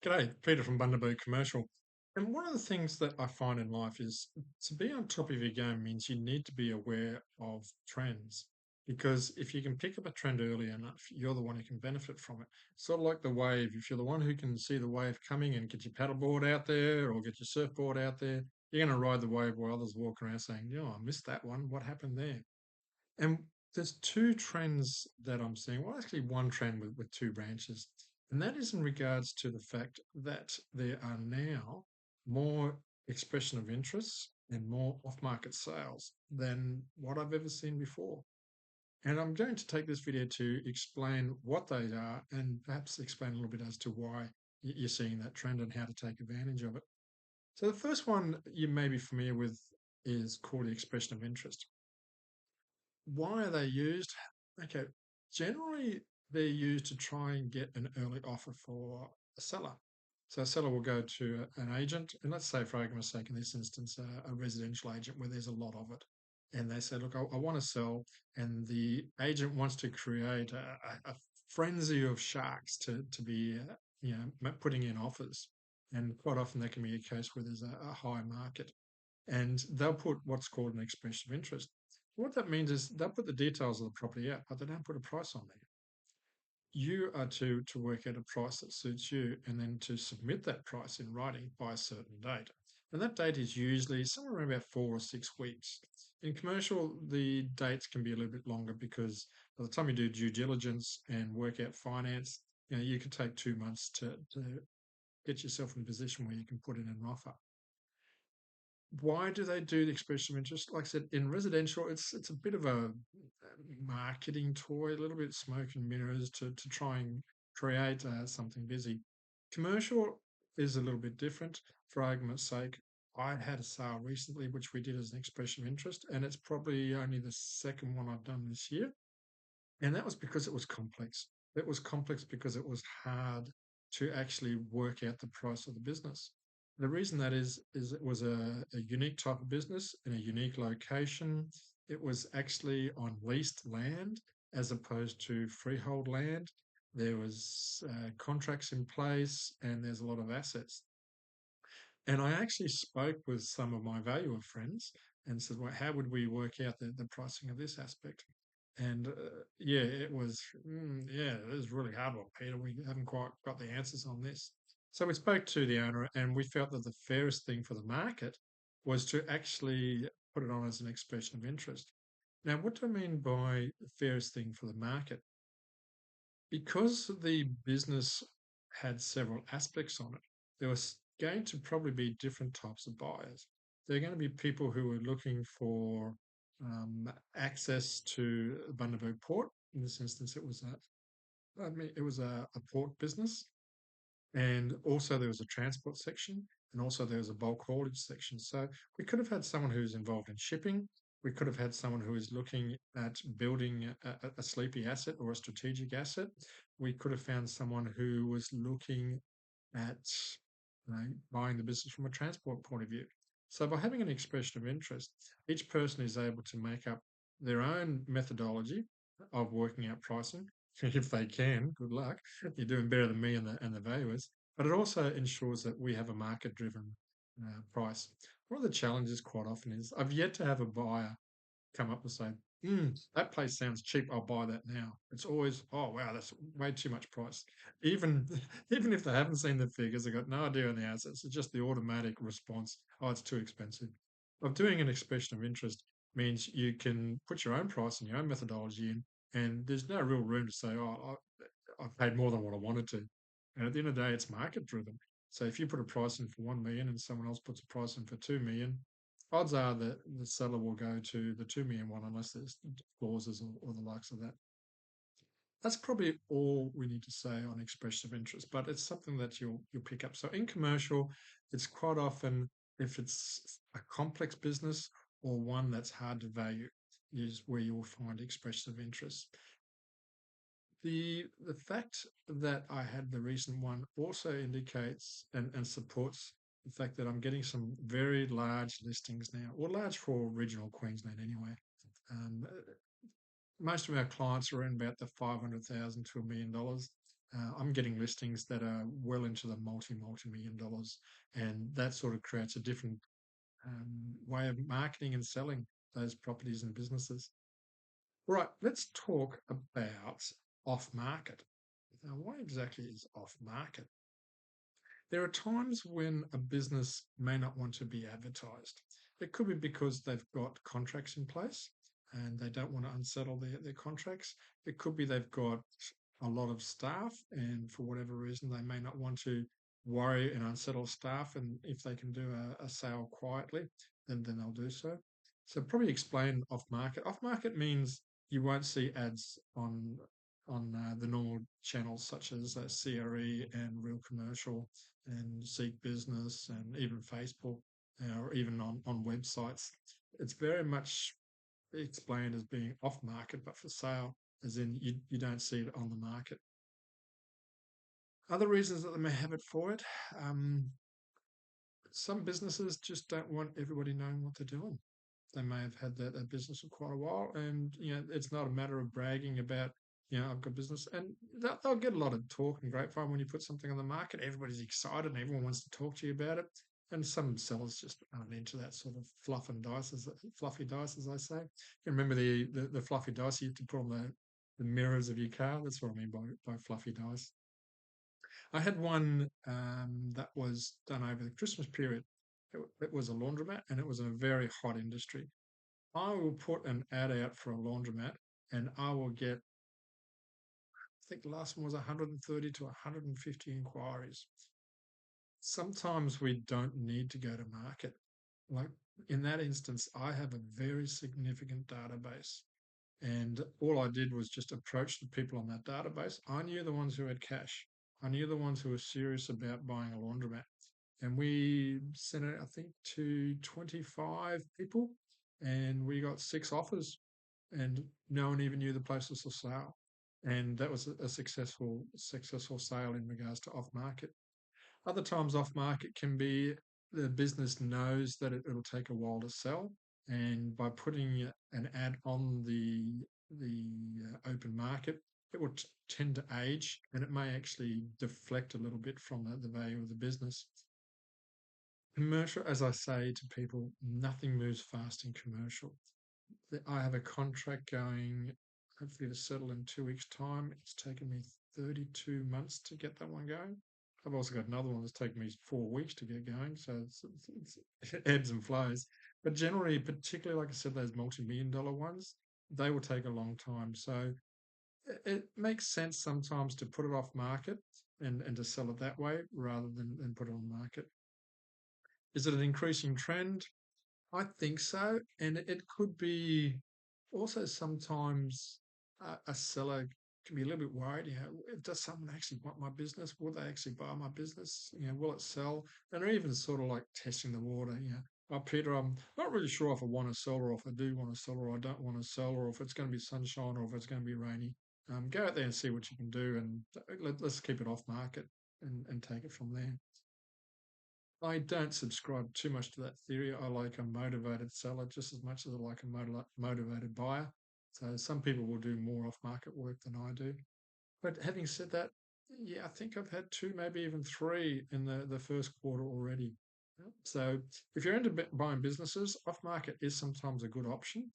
G'day, Peter from Bundaberg Commercial. And one of the things that I find in life is to be on top of your game means you need to be aware of trends. Because if you can pick up a trend early enough, you're the one who can benefit from it. Sort of like the wave. If you're the one who can see the wave coming and get your paddleboard out there or get your surfboard out there, you're going to ride the wave while others walk around saying, "Oh, I missed that one. What happened there?" And there's two trends that I'm seeing. Well, actually, one trend with two branches. And that is in regards to the fact that there are now more expression of interest and more off market sales than what I've ever seen before. And I'm going to take this video to explain what they are and perhaps explain a little bit as to why you're seeing that trend and how to take advantage of it. So, the first one you may be familiar with is called the expression of interest. Why are they used? Okay, generally they're used to try and get an early offer for a seller. So a seller will go to an agent, and let's say, for argument's sake, in this instance, a residential agent where there's a lot of it. And they say, look, I want to sell, and the agent wants to create a frenzy of sharks to be, putting in offers. And quite often that can be a case where there's a high market and they'll put what's called an expression of interest. What that means is they'll put the details of the property out, but they don't put a price on there. You are to work out a price that suits you and then to submit that price in writing by a certain date. And that date is usually somewhere around about 4 or 6 weeks. In commercial, the dates can be a little bit longer because by the time you do due diligence and work out finance, you could take 2 months to get yourself in a position where you can put in an offer. Why do they do the expression of interest? Like I said, in residential, it's a bit of a marketing toy, a little bit smoke and mirrors to try and create something busy. Commercial is a little bit different. For argument's sake, I had a sale recently, which we did as an expression of interest, and it's probably only the second one I've done this year. And that was because it was complex. It was complex because it was hard to actually work out the price of the business. The reason that is it was a unique type of business in a unique location. It was actually on leased land as opposed to freehold land. There was contracts in place, and there's a lot of assets. And I actually spoke with some of my valuer friends and said, well, how would we work out the pricing of this aspect? And yeah, it was really hard one, Peter. We haven't quite got the answers on this. So we spoke to the owner and we felt that the fairest thing for the market was to actually put it on as an expression of interest. Now, what do I mean by the fairest thing for the market? Because the business had several aspects on it, there was going to probably be different types of buyers. There are going to be people who are looking for access to Bundaberg Port. In this instance, it was a port business, and also there was a transport section, and also there was a bulk haulage section. So we could have had someone who's involved in shipping. We could have had someone who is looking at building a sleepy asset or a strategic asset. We could have found someone who was looking at buying the business from a transport point of view. So by having an expression of interest, each person is able to make up their own methodology of working out pricing. If they can, good luck. You're doing better than me and the valuers. But it also ensures that we have a market driven price. One of the challenges quite often is I've yet to have a buyer come up and say, that place sounds cheap. I'll buy that now. It's always, oh wow, that's way too much price. Even even if they haven't seen the figures, they've got no idea on the assets. It's just the automatic response. Oh, it's too expensive. Of doing an expression of interest means you can put your own price and your own methodology in, and there's no real room to say, oh, I've paid more than what I wanted to. And at the end of the day, it's market driven. So if you put a price in for 1 million and someone else puts a price in for 2 million, odds are that the seller will go to the 2 million one unless there's clauses or the likes of that. That's probably all we need to say on expression of interest, but it's something that you'll pick up. So in commercial, it's quite often if it's a complex business or one that's hard to value is where you will find expression of interest. The fact that I had the recent one also indicates and supports the fact that I'm getting some very large listings now, or large for regional Queensland anyway. Um, Most of our clients are in about the 500,000 to $1 million. I'm getting listings that are well into the multi-million dollars, and that sort of creates a different way of marketing and selling those properties and businesses. Right, let's talk about off market. Now, what exactly is off market? There are times when a business may not want to be advertised. It could be because they've got contracts in place and they don't want to unsettle their contracts. It could be they've got a lot of staff, and for whatever reason, they may not want to worry and unsettle staff. And if they can do a sale quietly, then they'll do so. So, probably explain off market. Off market means you won't see ads on the normal channels such as CRE and Real Commercial and Seek Business and even Facebook or even on websites. It's very much explained as being off market, but for sale, as in you don't see it on the market. Other reasons that they may have it for it, um, some businesses just don't want everybody knowing what they're doing. They may have had that business for quite a while, and it's not a matter of bragging about I've got business, and they'll get a lot of talk and grapevine when you put something on the market. Everybody's excited and everyone wants to talk to you about it. And some sellers just aren't into that sort of fluffy dice, as I say. You remember the fluffy dice you had to put on the mirrors of your car? That's what I mean by fluffy dice. I had one that was done over the Christmas period. It was a laundromat and it was in a very hot industry. I will put an ad out for a laundromat and I will get, I think the last one was 130 to 150 inquiries. Sometimes we don't need to go to market. Like in that instance, I have a very significant database. And all I did was just approach the people on that database. I knew the ones who had cash. I knew the ones who were serious about buying a laundromat. And we sent it, I think, to 25 people, and we got 6 offers, and no one even knew the place was for sale. And that was a successful sale in regards to off market. Other times, off market can be the business knows that it'll take a while to sell, and by putting an ad on the open market, it will tend to age, and it may actually deflect a little bit from the value of the business. Commercial, as I say to people, nothing moves fast in commercial. I have a contract going, hopefully to settle in 2 weeks' time. It's taken me 32 months to get that one going. I've also got another one that's taken me 4 weeks to get going, so it ebbs and flows. But generally, particularly like I said, those multi-million dollar ones, they will take a long time. So it makes sense sometimes to put it off market and to sell it that way rather than put it on market. Is it an increasing trend? I think so. And it could be also sometimes a seller can be a little bit worried, does someone actually want my business? Will they actually buy my business? Will it sell? And they're even sort of like testing the water, oh, Peter, I'm not really sure if I want to sell or if I do want to sell or I don't want to sell or if it's going to be sunshine or if it's going to be rainy. Go out there and see what you can do and let's keep it off market and take it from there. I don't subscribe too much to that theory. I like a motivated seller just as much as I like a motivated buyer. So some people will do more off market work than I do. But having said that, yeah, I think I've had two, maybe even three in the first quarter already. So if you're into buying businesses, off market is sometimes a good option,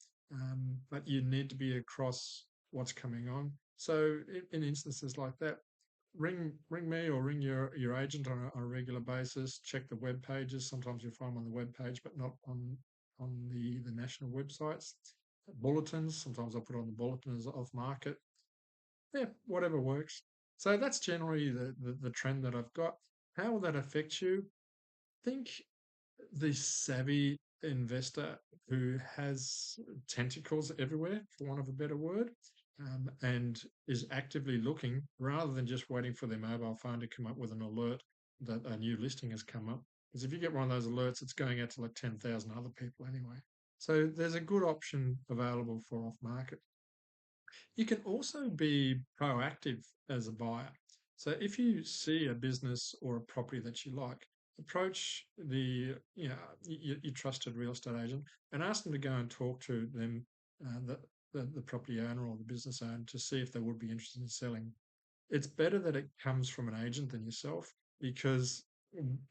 but you need to be across what's coming on. So in instances like that, ring me or ring your agent on a regular basis. Check the web pages. Sometimes you'll find them on the web page, but not on the national websites. Bulletins. Sometimes I put on the bulletin as off market. Yeah, whatever works. So that's generally the trend that I've got. How will that affect you? I think the savvy investor who has tentacles everywhere, for want of a better word, and is actively looking rather than just waiting for their mobile phone to come up with an alert that a new listing has come up. Because if you get one of those alerts, it's going out to like 10,000 other people anyway. So there's a good option available for off market. You can also be proactive as a buyer. So if you see a business or a property that you like, approach your trusted real estate agent and ask them to go and talk to them, the property owner or the business owner, to see if they would be interested in selling. It's better that it comes from an agent than yourself because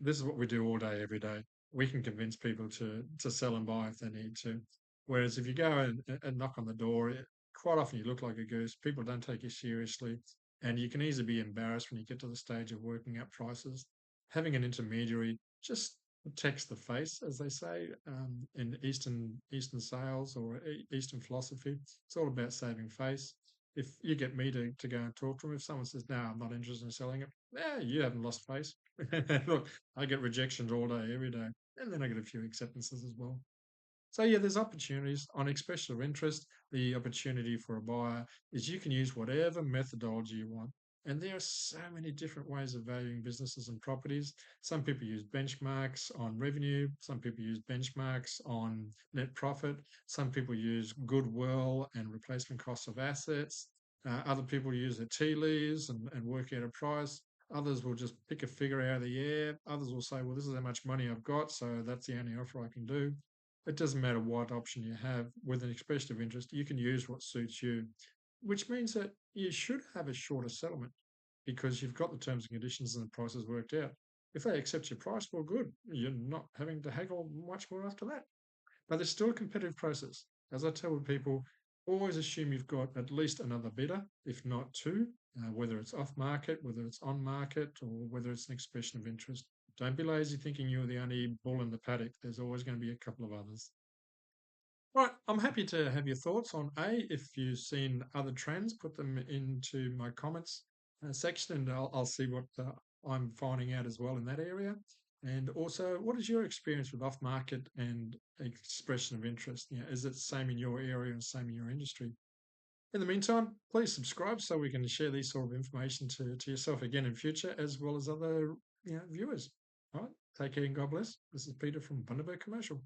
this is what we do all day, every day. We can convince people to sell and buy if they need to. Whereas if you go and knock on the door, quite often you look like a goose. People don't take you seriously, and you can easily be embarrassed when you get to the stage of working out prices. Having an intermediary just protects the face, as they say in Eastern sales or Eastern philosophy. It's all about saving face. If you get me to go and talk to them, if someone says, "No, I'm not interested in selling it," yeah, you haven't lost face. Look, I get rejections all day, every day, and then I get a few acceptances as well. So yeah, there's opportunities on expression of interest. The opportunity for a buyer is you can use whatever methodology you want. And there are so many different ways of valuing businesses and properties. Some people use benchmarks on revenue. Some people use benchmarks on net profit. Some people use goodwill and replacement costs of assets. Other people use the tea leaves and work out a price. Others will just pick a figure out of the air. Others will say, well, this is how much money I've got, so that's the only offer I can do. It doesn't matter what option you have with an expression of interest, you can use what suits you, which means that you should have a shorter settlement because you've got the terms and conditions and the prices worked out. If they accept your price, well, good. You're not having to haggle much more after that. But there's still a competitive process. As I tell people, always assume you've got at least another bidder, if not two, whether it's off market, whether it's on market, or whether it's an expression of interest. Don't be lazy thinking you're the only bull in the paddock. There's always going to be a couple of others. Right, I'm happy to have your thoughts on A. If you've seen other trends, put them into my comments section, and I'll see what I'm finding out as well in that area. And also, what is your experience with off market and expression of interest? Is it the same in your area and same in your industry? In the meantime, please subscribe so we can share these sort of information to yourself again in future, as well as other viewers. All right, take care and God bless. This is Peter from Bundaberg Commercial.